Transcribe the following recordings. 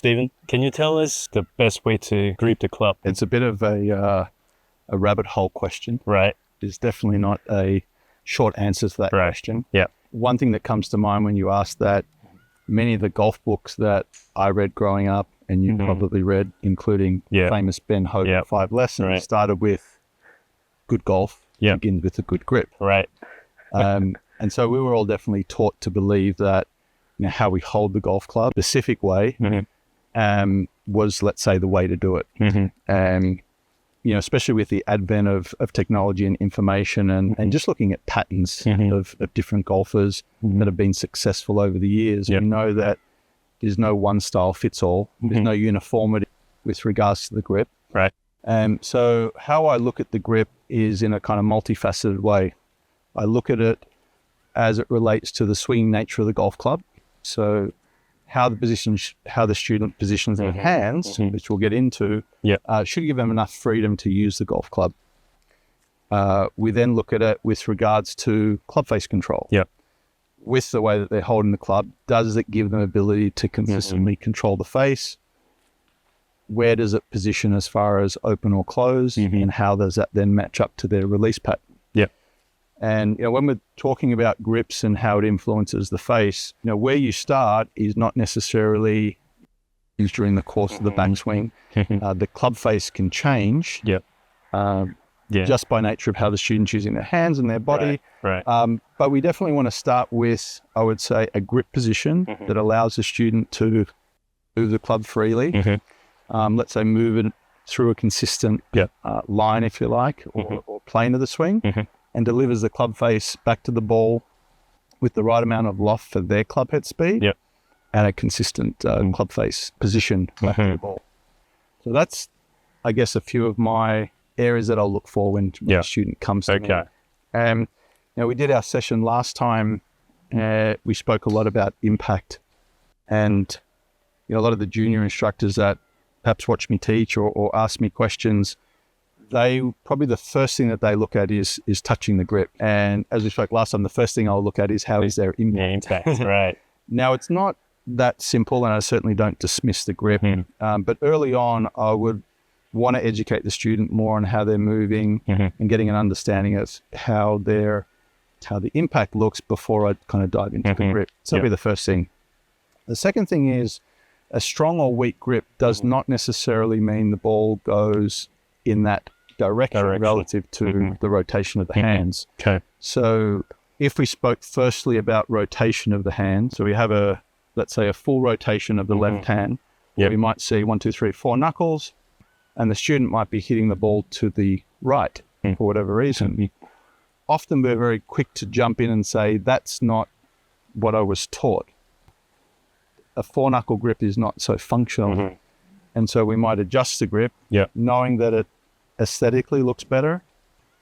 Stephen, can you tell us the best way to grip the club? It's a bit of a rabbit hole question. Right. There's definitely not a short answer to that question. Yeah. One thing that comes to mind when you ask that, many of the golf books that I read growing up, and you probably read, including famous Ben Hogan 5 Lessons, started with good golf begins with a good grip. Right. And so we were all definitely taught to believe that how we hold the golf club, a specific way, was, let's say, the way to do it. Especially with the advent of technology and information and just looking at patterns of different golfers that have been successful over the years, we know that there's no one style fits all. There's no uniformity with regards to the grip. Right. So how I look at the grip is in a kind of multifaceted way. I look at it as it relates to the swinging nature of the golf club. So how the student positions their hands, which we'll get into, should give them enough freedom to use the golf club. We then look at it with regards to club face control. Yeah. With the way that they're holding the club, does it give them ability to consistently control the face? Where does it position as far as open or close? And how does that then match up to their release pattern? Yeah. And when we're talking about grips and how it influences the face, where you start is not necessarily during the course of the backswing. The club face can change just by nature of how the student's using their hands and their body. Right. But we definitely want to start with, I would say, a grip position that allows the student to move the club freely. Let's say move it through a consistent line, if you like, or plane of the swing. And delivers the club face back to the ball with the right amount of loft for their club head speed and a consistent club face position back to the ball. So that's, I guess, a few of my areas that I'll look for when a student comes to me. We did our session last time. We spoke a lot about impact, and a lot of the junior instructors that perhaps watch me teach or ask me questions, they probably the first thing that they look at is touching the grip. And as we spoke last time, the first thing I'll look at is how is their impact. Right. Now, it's not that simple, and I certainly don't dismiss the grip. But early on, I would want to educate the student more on how they're moving and getting an understanding of how the impact looks before I kind of dive into the grip. So that'll be the first thing. The second thing is a strong or weak grip does not necessarily mean the ball goes in that direction relative to the rotation of the hands. Okay. So if we spoke firstly about rotation of the hand, so we have let's say a full rotation of the left hand, we might see 1, 2, 3, 4 knuckles, and the student might be hitting the ball to the right for whatever reason. Often we're very quick to jump in and say, that's not what I was taught. A 4-knuckle grip is not so functional. And so we might adjust the grip, knowing that it aesthetically looks better.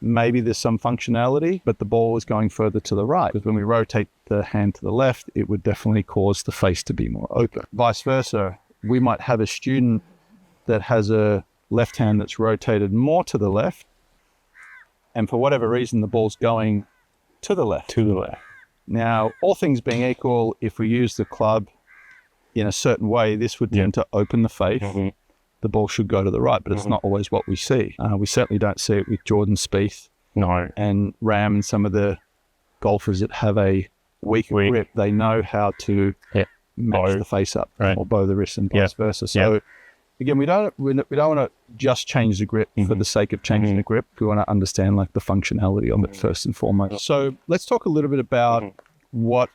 Maybe there's some functionality, but the ball is going further to the right. Because when we rotate the hand to the left, it would definitely cause the face to be more open. Vice versa, we might have a student that has a left hand that's rotated more to the left, and for whatever reason, the ball's going to the left. Now, all things being equal, if we use the club in a certain way, this would tend to open the face. The ball should go to the right, but it's not always what we see. We certainly don't see it with Jordan Spieth and Ram and some of the golfers that have a weaker grip. They know how to match the face up or bow the wrist and vice versa. So again, we don't want to just change the grip for the sake of changing the grip. We want to understand like the functionality of it first and foremost. So let's talk a little bit about what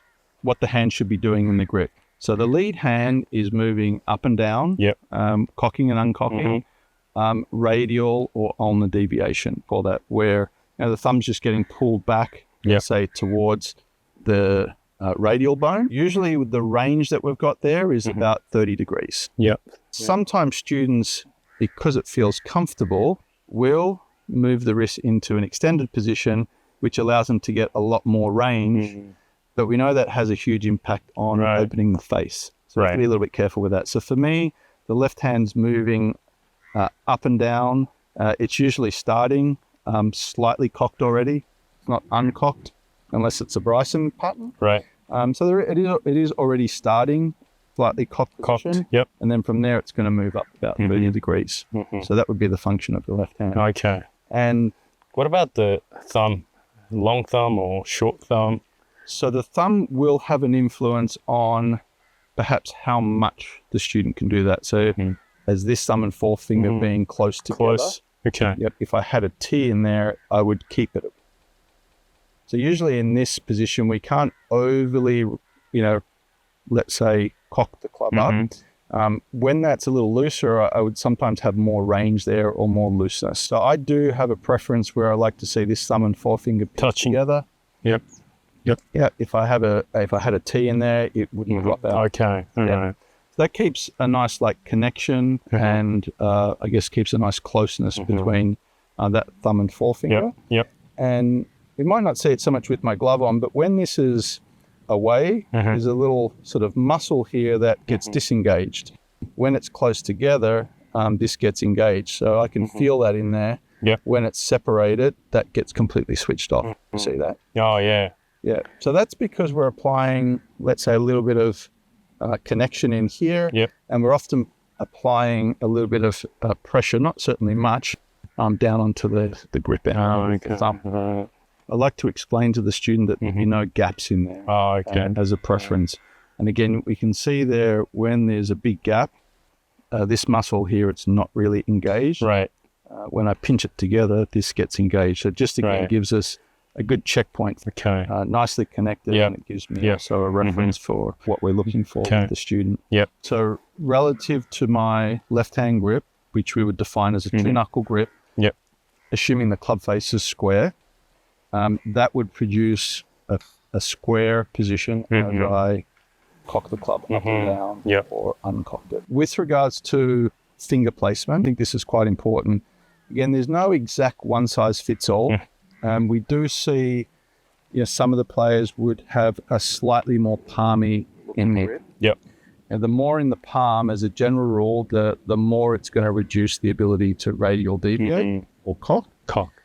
the hand should be doing in the grip. So the lead hand is moving up and down, cocking and uncocking, radial or ulnar deviation for that, where the thumb's just getting pulled back, say towards the radial bone. Usually the range that we've got there is about 30 degrees. Sometimes students, because it feels comfortable, will move the wrist into an extended position, which allows them to get a lot more range. But we know that has a huge impact on opening the face. So we have to be a little bit careful with that. So for me, the left hand's moving up and down. It's usually starting slightly cocked already. It's not uncocked unless it's a Bryson pattern. So it is already starting slightly cocked position. Yep. And then from there, it's going to move up about 30 degrees. So that would be the function of the left hand. Okay. And what about the thumb? Long thumb or short thumb? So the thumb will have an influence on perhaps how much the student can do that. So as this thumb and forefinger being close together. Close. Okay. Yep. If I had a T in there, I would keep it. So usually in this position, we can't overly, let's say, cock the club up. When that's a little looser, I would sometimes have more range there or more looseness. So I do have a preference where I like to see this thumb and forefinger touching together. Yep. Yeah. If I had a T in there, it wouldn't drop out. Okay. All right. So that keeps a nice connection and I guess keeps a nice closeness between that thumb and forefinger. Yep. And you might not see it so much with my glove on, but when this is away, there's a little sort of muscle here that gets disengaged. When it's close together, this gets engaged. So I can feel that in there. Yeah. When it's separated, that gets completely switched off. You see that? Oh, yeah. Yeah. So that's because we're applying, let's say, a little bit of connection in here. Yep. And we're often applying a little bit of pressure, not certainly much, down onto the grip end. Oh, okay. I like to explain to the student that there'll be no gaps in there. Oh, okay. As a preference. And again, we can see there when there's a big gap, this muscle here, it's not really engaged. Right. When I pinch it together, this gets engaged. So it just again gives us a good checkpoint. Okay. Nicely connected, and it gives me also a reference for what we're looking for with the student. Yep. So relative to my left-hand grip, which we would define as a two-knuckle grip, assuming the club face is square, that would produce a square position as I cock the club up and down or uncocked it. With regards to finger placement, I think this is quite important. Again, there's no exact one-size-fits-all. We do see some of the players would have a slightly more palmy in there. Yep. And the more in the palm, as a general rule, the more it's going to reduce the ability to radial deviate or cock.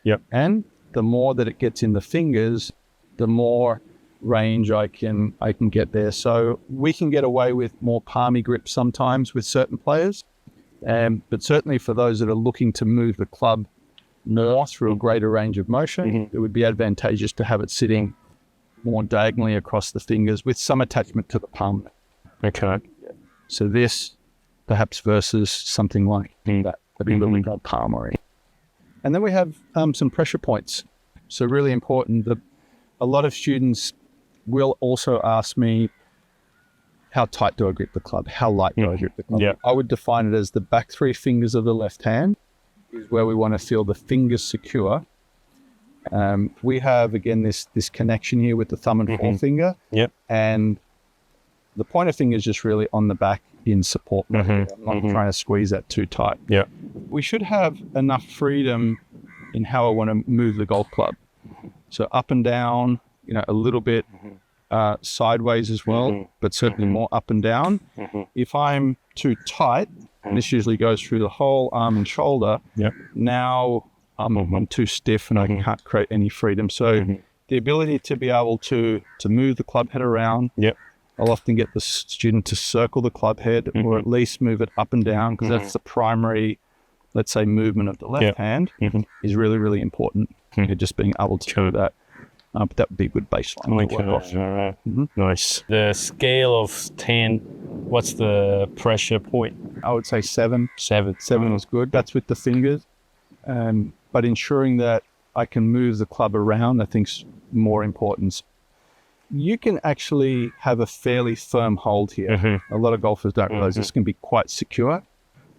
Yep. And the more that it gets in the fingers, the more range I can get there. So we can get away with more palmy grips sometimes with certain players. But certainly for those that are looking to move the club more through a greater range of motion, it would be advantageous to have it sitting more diagonally across the fingers with some attachment to the palm. Okay. So this perhaps versus something like that, a little bit palmery. And then we have some pressure points. So really important that a lot of students will also ask me, how tight do I grip the club? How light do I grip the club? Yeah. I would define it as the back three fingers of the left hand is where we want to feel the fingers secure. We have, again, this connection here with the thumb and forefinger. Yep. And the pointer finger is just really on the back in support. I'm not trying to squeeze that too tight. Yeah. We should have enough freedom in how I want to move the golf club. So up and down, a little bit sideways as well, but certainly more up and down. If I'm too tight, and this usually goes through the whole arm and shoulder, now I'm too stiff and I can't create any freedom. So the ability to be able to move the club head around, I'll often get the student to circle the club head or at least move it up and down because that's the primary, let's say, movement of the left hand is really, really important. Just being able to do that. But that would be a good baseline to work off. All right. Nice. The scale of 10, what's the pressure point? I would say 7. 7. 7 was good. That's with the fingers. But ensuring that I can move the club around, I think, is more important. You can actually have a fairly firm hold here. A lot of golfers don't realize this can be quite secure.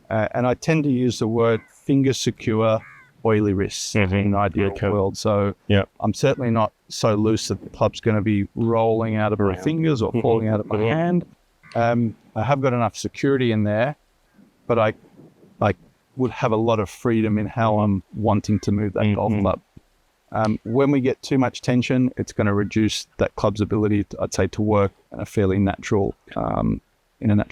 And I tend to use the word finger secure, oily wrists in an ideal world. So I'm certainly not so loose that the club's going to be rolling out of my fingers or falling out of my hand. I have got enough security in there, but I would have a lot of freedom in how I'm wanting to move that golf club. When we get too much tension, it's going to reduce that club's ability, I'd say, to work in a fairly natural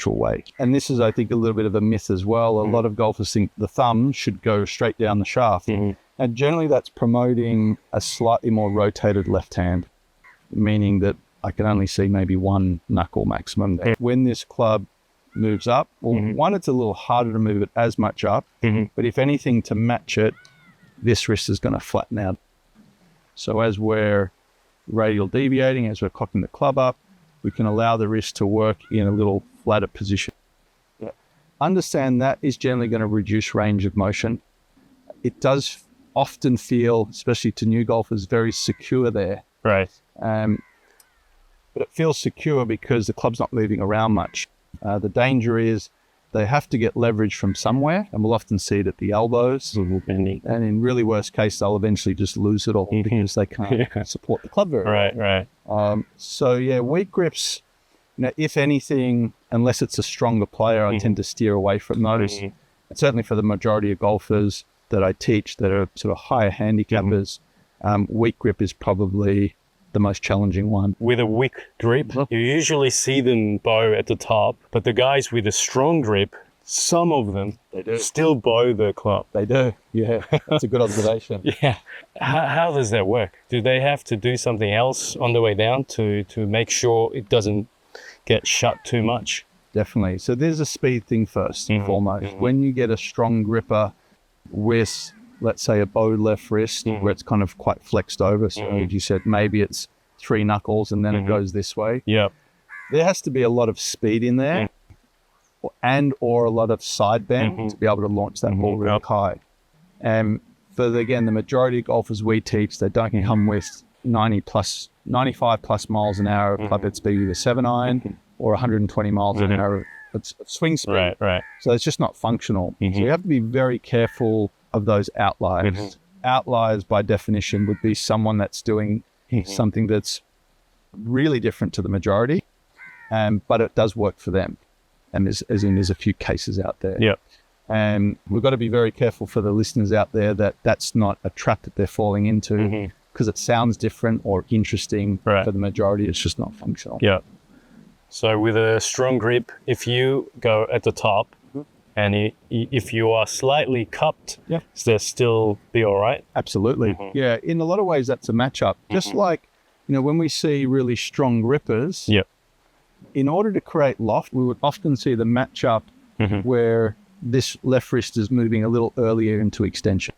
way. And this is, I think, a little bit of a myth as well. A lot of golfers think the thumb should go straight down the shaft. And generally that's promoting a slightly more rotated left hand, meaning that I can only see maybe one knuckle maximum there. When this club moves up, well, one, it's a little harder to move it as much up, but if anything, to match it, this wrist is going to flatten out. So as we're radial deviating, as we're cocking the club up, we can allow the wrist to work in a little flatter position. Understand that is generally going to reduce range of motion. It does often feel, especially to new golfers, very secure there. Right. But it feels secure because the club's not moving around much. The danger is they have to get leverage from somewhere, and we'll often see it at the elbows. And in really worst case, they'll eventually just lose it all because they can't support the club very well. Right. So yeah, weak grips, you know, if anything, unless it's a stronger player, I tend to steer away from those. And certainly for the majority of golfers that I teach that are sort of higher handicappers, weak grip is probably the most challenging one. With a weak grip, you usually see them bow at the top, but the guys with a strong grip, some of them still bow the club. They do, yeah. That's a good observation. Yeah. How does that work? Do they have to do something else on the way down to make sure it doesn't get shut too much? Definitely. So there's a speed thing first and foremost. When you get a strong gripper with, let's say, a bowed left wrist where it's kind of quite flexed over. So as you said, maybe it's 3 knuckles and then it goes this way. Yep. There has to be a lot of speed in there or a lot of side bend to be able to launch that ball really high. And for, again, the majority of golfers we teach, they don't come with 95 plus miles an hour of club head speed with a 7-iron or 120 miles an hour of swing speed. Right. So it's just not functional. So you have to be very careful of those outliers. Outliers, by definition, would be someone that's doing something that's really different to the majority, but it does work for them. And there's a few cases out there. Yep. And we've got to be very careful for the listeners out there that that's not a trap that they're falling into because it sounds different or interesting. For the majority, it's just not functional. Yeah. So with a strong grip, if you go at the top, and if you are slightly cupped, does that still be all right? Absolutely. Yeah, in a lot of ways, that's a matchup. Just like, you know, when we see really strong grippers, in order to create loft, we would often see the matchup where this left wrist is moving a little earlier into extension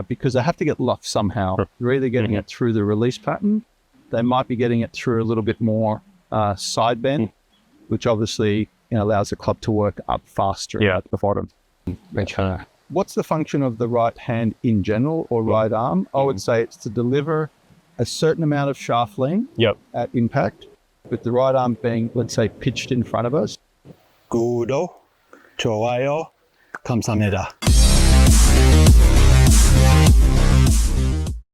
because they have to get loft somehow. They're either getting it through the release pattern, they might be getting it through a little bit more side bend, which obviously allows the club to work up faster at the bottom. What's the function of the right hand in general or right arm? I would say it's to deliver a certain amount of shaft length at impact, with the right arm being, let's say, pitched in front of us. 구독, 좋아요, 감사합니다.